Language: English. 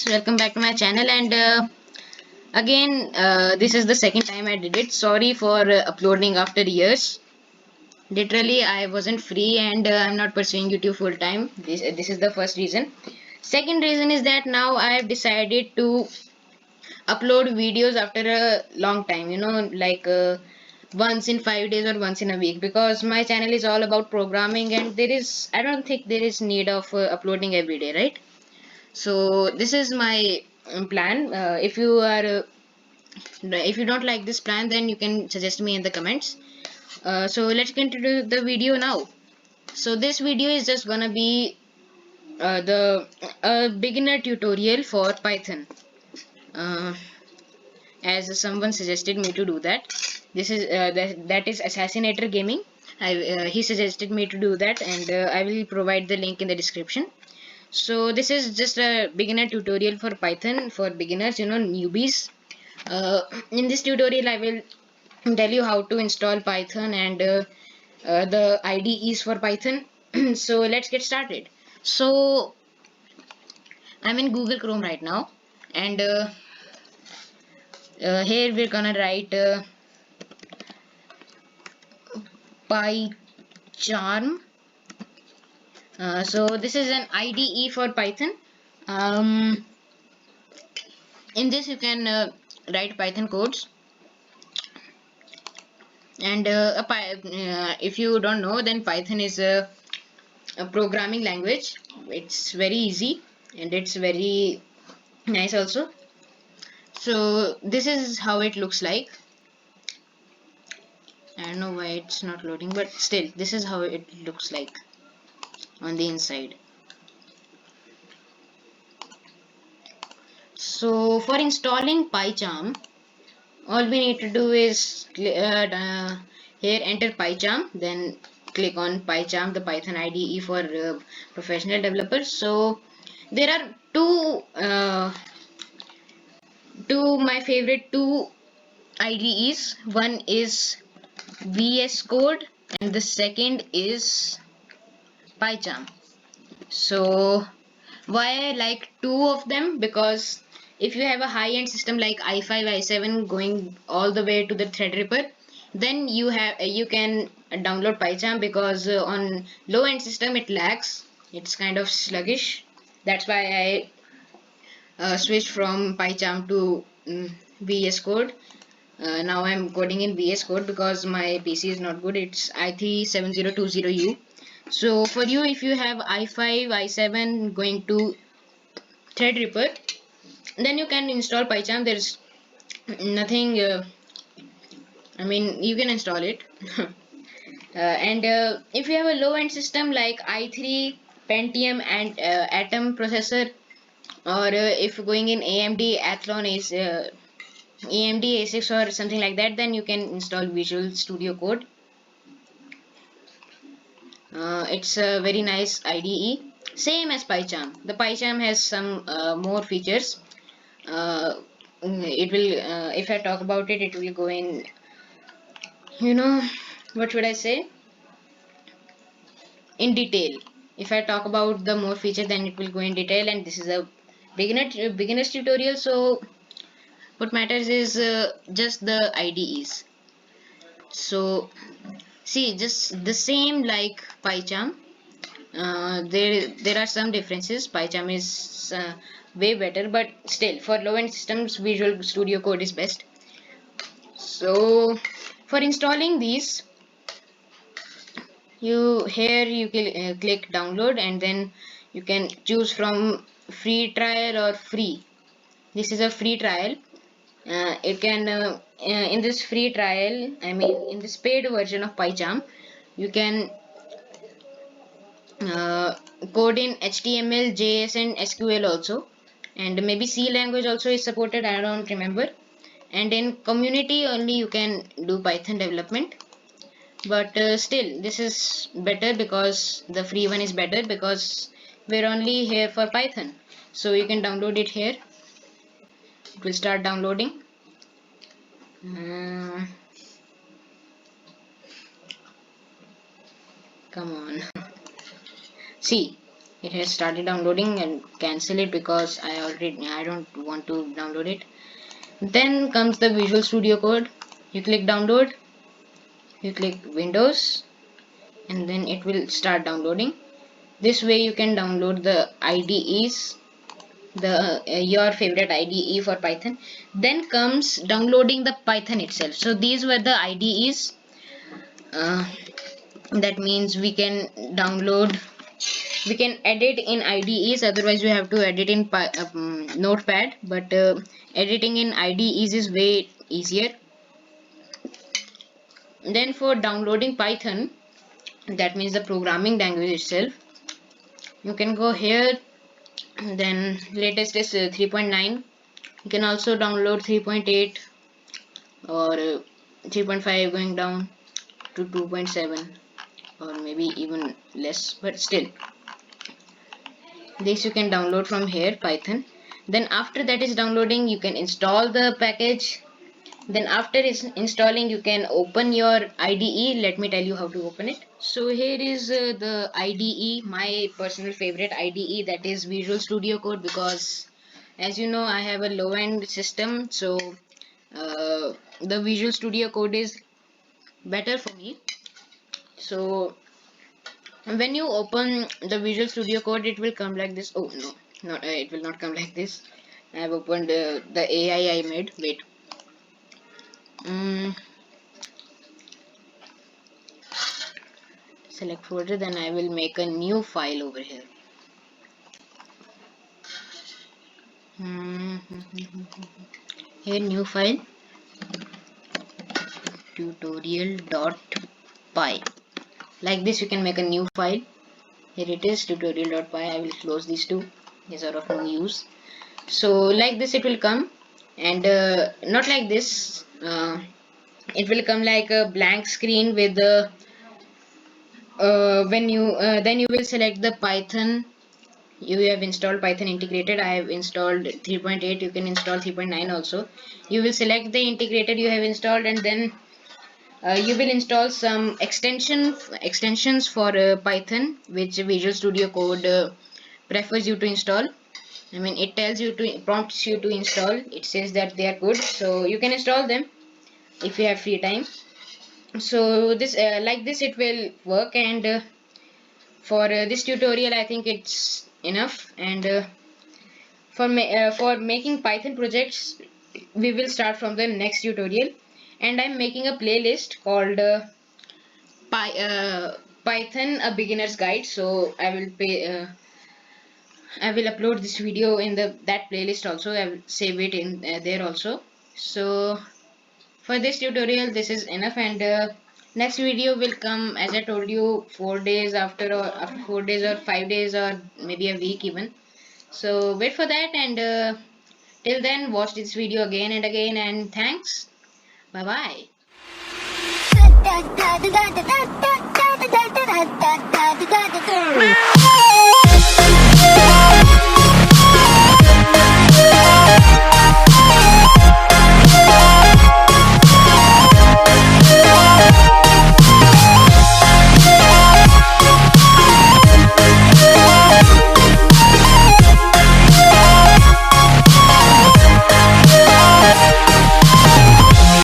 welcome back to my channel. And again, this is the second time I did it. Sorry for uploading after years. Literally, I wasn't free, and I'm not pursuing YouTube full time. This is the first reason. Second reason is that now I have decided to upload videos after a long time. Once in 5 days or once in a week, because my channel is all about programming, and I don't think there is need of uploading every day, right? So this is my plan. If you don't like this plan, then you can suggest me in the comments. So let's get into the video now. So this video is just gonna be the beginner tutorial for Python, uh, as someone suggested me to do that. This is that is Assassinator Gaming. He suggested me to do that, and I will provide the link in the description. So this is just a beginner tutorial for Python for beginners, newbies. In this tutorial, I will tell you how to install Python and the IDEs for Python. So let's get started. So I'm in Google Chrome right now, and here we're gonna write PyCharm. So this is an IDE for Python. Um, in this you can write Python codes, and if you don't know, then Python is a programming language. It's very easy and it's very nice also. So this is how it looks like. I don't know why it's not loading, but still this is how it looks like on the inside. So for installing PyCharm, all we need to do is here enter PyCharm, then click on PyCharm, the Python IDE for professional developers. So there are two my favorite two IDEs. One is VS Code and the second is PyCharm. So why I like two of them? Because if you have a high-end system like i5, i7 going all the way to the Threadripper, then you can download PyCharm, because on low-end system it lags. It's kind of sluggish. That's why I switched from PyCharm to VS Code. Now I'm coding in VS Code because my PC is not good. It's i3-7020U. So for you, if you have i5, i7 going to Threadripper, then you can install PyCharm. There's nothing. I mean, you can install it. And if you have a low-end system like i3 Pentium and Atom processor, or if going in AMD Athlon is AMD A6 or something like that, then you can install Visual Studio Code. It's a very nice IDE, same as PyCharm. The PyCharm has some more features. It will, if I talk about it, it will go in, you know, what should I say, in detail. If I talk about the more feature, then it will go in detail, and this is a beginner's tutorial. So what matters is just the IDEs. So see, just the same like PyCharm. There are some differences. PyCharm is way better, but still for low-end systems, Visual Studio Code is best. So for installing these, you click download, and then you can choose from free trial or free. This is a free trial. It can in this free trial, I mean in this paid version of PyCharm, you can uh, code in HTML, JS, and SQL also, and maybe C language also is supported. I don't remember. And in community only you can do Python development. But still, this is better because the free one is better, because we're only here for Python. So you can download it here. It will start downloading. Uh, Come on. See. it has started downloading, and cancel it because I don't want to download it. Then comes the Visual Studio Code. You click download, you click Windows, and then it will start downloading. This way you can download the IDEs, the your favorite IDE for Python. Then comes downloading the Python itself. So these were the IDEs. That means we can download, we can edit in IDEs, otherwise we have to edit in Notepad, but editing in IDEs is way easier. Then for downloading Python, that means the programming language itself, you can go here. Then latest is 3.9. You can also download 3.8 or 3.5 going down to 2.7 or maybe even less, but still this you can download from here, Python. Then after that is downloading, you can install the package. Then after installing, you can open your IDE. Let me tell you how to open it. So here is the IDE, my personal favorite IDE, that is Visual Studio Code, because as you know I have a low-end system, so the Visual Studio Code is better for me. So when you open the Visual Studio Code, it will come like this. Oh no, it will not come like this. I have opened the AI I made. Wait. Select folder, then I will make a new file over here. Here, new file, tutorial.py. Like this, you can make a new file. Here it is, tutorial.py. I will close these two. These are of no use. So like this it will come, and not like this. It will come like a blank screen with the when you then you will select the Python. You have installed Python integrated. I have installed 3.8. You can install 3.9 also. You will select the integrated you have installed, and then you will install some extensions for Python, which Visual Studio Code prefers you to install. I mean, it tells you to, prompts you to install. It says that they are good, so you can install them if you have free time. So this like this it will work, and for this tutorial I think it's enough. And for making Python projects, we will start from the next tutorial. And I'm making a playlist called Python a beginner's guide. So I will upload this video in that playlist also. I will save it in there also. So for this tutorial this is enough, and next video will come, as I told you, 4 days after 4 days or 5 days or maybe a week even. So wait for that, and till then watch this video again and again, and thanks. Bye bye.